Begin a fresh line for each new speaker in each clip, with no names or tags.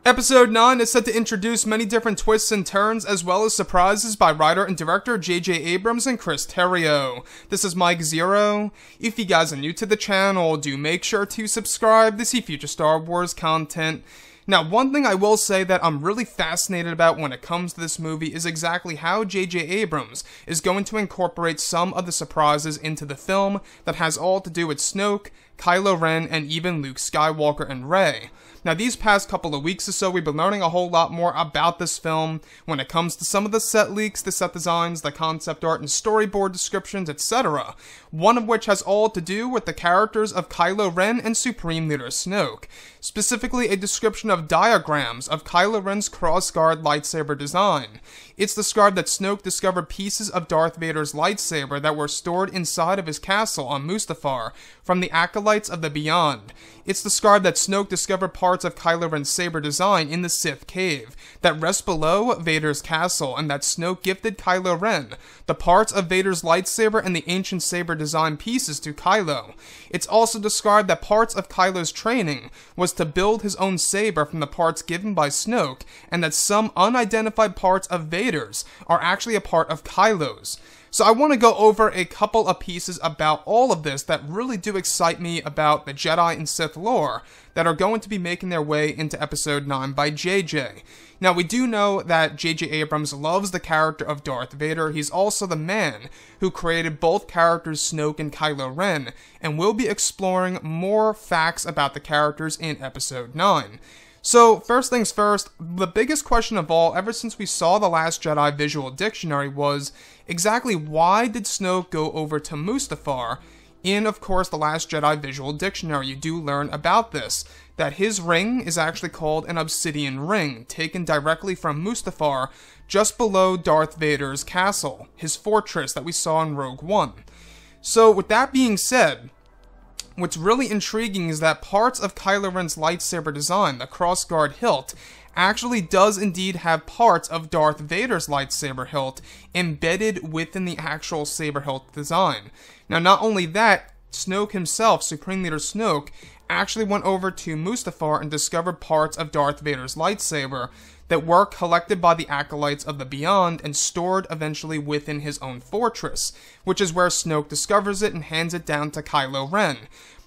Episode 9 is set to introduce many different twists and turns, as well as surprises by writer and director J.J. Abrams and Chris Terrio. This is Mike Zero. If you guys are new to the channel, do make sure to subscribe to see future Star Wars content. Now, one thing I will say that I'm really fascinated about when it comes to this movie is exactly how J.J. Abrams is going to incorporate some of the surprises into the film that has all to do with Snoke, Kylo Ren, and even Luke Skywalker and Rey. Now, these past couple of weeks or so, we've been learning a whole lot more about this film when it comes to some of the set leaks, the set designs, the concept art, and storyboard descriptions, etc. One of which has all to do with the characters of Kylo Ren and Supreme Leader Snoke. Specifically, a description of diagrams of Kylo Ren's crossguard lightsaber design. It's described that Snoke discovered pieces of Darth Vader's lightsaber that were stored inside of his castle on Mustafar from the acolytes of the Beyond. It's described that Snoke discovered parts of Kylo Ren's saber design in the Sith cave that rest below Vader's castle, and that Snoke gifted Kylo Ren the parts of Vader's lightsaber and the ancient saber design pieces to Kylo. It's also described that parts of Kylo's training was to build his own saber from the parts given by Snoke, and that some unidentified parts of Vader's are actually a part of Kylo's. So I want to go over a couple of pieces about all of this that really do excite me about the Jedi and Sith lore that are going to be making their way into Episode 9 by JJ. Now, we do know that J.J. Abrams loves the character of Darth Vader. He's also the man who created both characters, Snoke and Kylo Ren, and we'll be exploring more facts about the characters in Episode 9. So, first things first, the biggest question of all, ever since we saw The Last Jedi Visual Dictionary, was exactly why did Snoke go over to Mustafar? In, of course, The Last Jedi Visual Dictionary, you do learn about this, that his ring is actually called an obsidian ring, taken directly from Mustafar, just below Darth Vader's castle, his fortress that we saw in Rogue One. So, with that being said, what's really intriguing is that parts of Kylo Ren's lightsaber design, the crossguard hilt, actually does indeed have parts of Darth Vader's lightsaber hilt embedded within the actual saber hilt design. Now, not only that, Snoke himself, Supreme Leader Snoke, actually went over to Mustafar and discovered parts of Darth Vader's lightsaber that were collected by the acolytes of the Beyond and stored eventually within his own fortress, which is where Snoke discovers it and hands it down to Kylo Ren.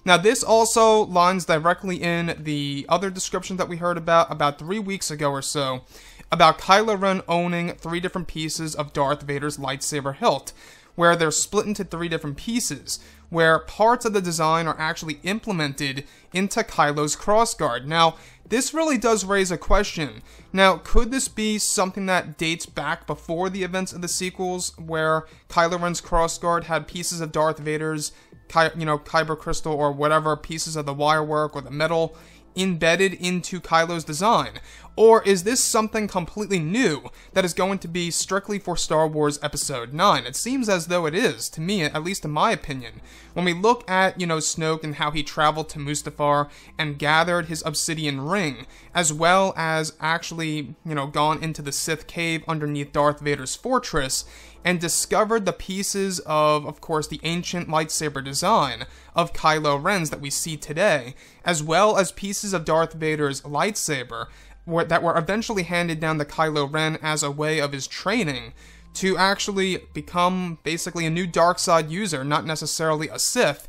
Now, this also lines directly in the other description that we heard about 3 weeks ago or so, about Kylo Ren owning 3 different pieces of Darth Vader's lightsaber hilt, where they're split into 3 different pieces, where parts of the design are actually implemented into Kylo's crossguard. Now, this really does raise a question. Now, could this be something that dates back before the events of the sequels, where Kylo Ren's crossguard had pieces of Darth Vader's, kyber crystal or whatever, pieces of the wirework or the metal embedded into Kylo's design? Or is this something completely new that is going to be strictly for Star Wars Episode 9? It seems as though it is, to me, at least in my opinion. When we look at, Snoke and how he traveled to Mustafar and gathered his obsidian ring, as well as actually, gone into the Sith cave underneath Darth Vader's fortress, and discovered the pieces of course, the ancient lightsaber design of Kylo Ren's that we see today, as well as pieces of Darth Vader's lightsaber that were eventually handed down to Kylo Ren as a way of his training to actually become basically a new dark side user, not necessarily a Sith.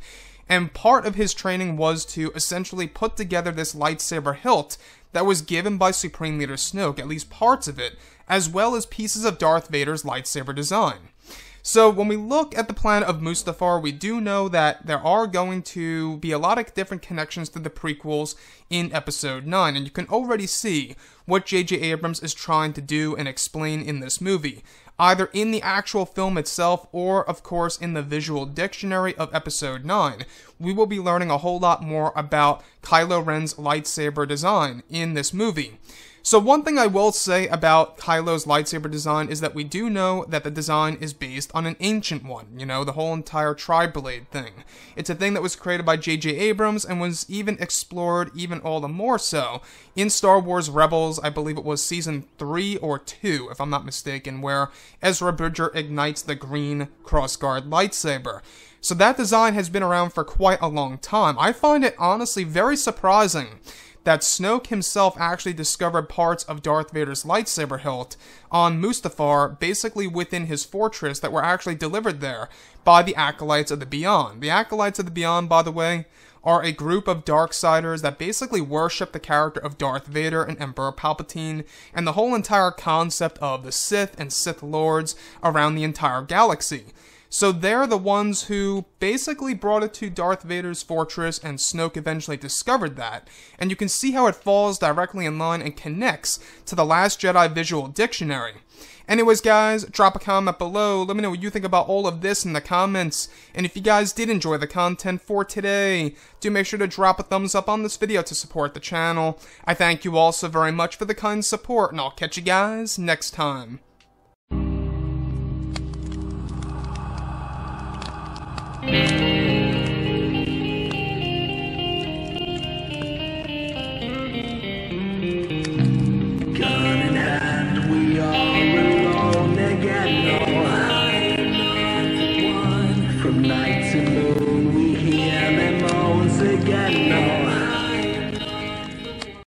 And part of his training was to essentially put together this lightsaber hilt that was given by Supreme Leader Snoke, at least parts of it, as well as pieces of Darth Vader's lightsaber design. So when we look at the planet of Mustafar, we do know that there are going to be a lot of different connections to the prequels in Episode 9, and you can already see what J.J. Abrams is trying to do and explain in this movie, either in the actual film itself or, of course, in the visual dictionary of Episode 9. We will be learning a whole lot more about Kylo Ren's lightsaber design in this movie. So one thing I will say about Kylo's lightsaber design is that we do know that the design is based on an ancient one, the whole entire tri-blade thing. It's a thing that was created by J.J. Abrams and was even explored even all the more so in Star Wars Rebels. I believe it was season 3 or 2, if I'm not mistaken, where Ezra Bridger ignites the green crossguard lightsaber. So that design has been around for quite a long time. I find it honestly very surprising that Snoke himself actually discovered parts of Darth Vader's lightsaber hilt on Mustafar, basically within his fortress, that were actually delivered there by the Acolytes of the Beyond. The Acolytes of the Beyond, by the way, are a group of Darksiders that basically worship the character of Darth Vader and Emperor Palpatine, and the whole entire concept of the Sith and Sith Lords around the entire galaxy. So they're the ones who basically brought it to Darth Vader's fortress, and Snoke eventually discovered that. And you can see how it falls directly in line and connects to the Last Jedi Visual Dictionary. Anyways, guys, drop a comment below. Let me know what you think about all of this in the comments. And if you guys did enjoy the content for today, do make sure to drop a thumbs up on this video to support the channel. I thank you all so very much for the kind support, and I'll catch you guys next time.
From night to moon, we hear them moans again.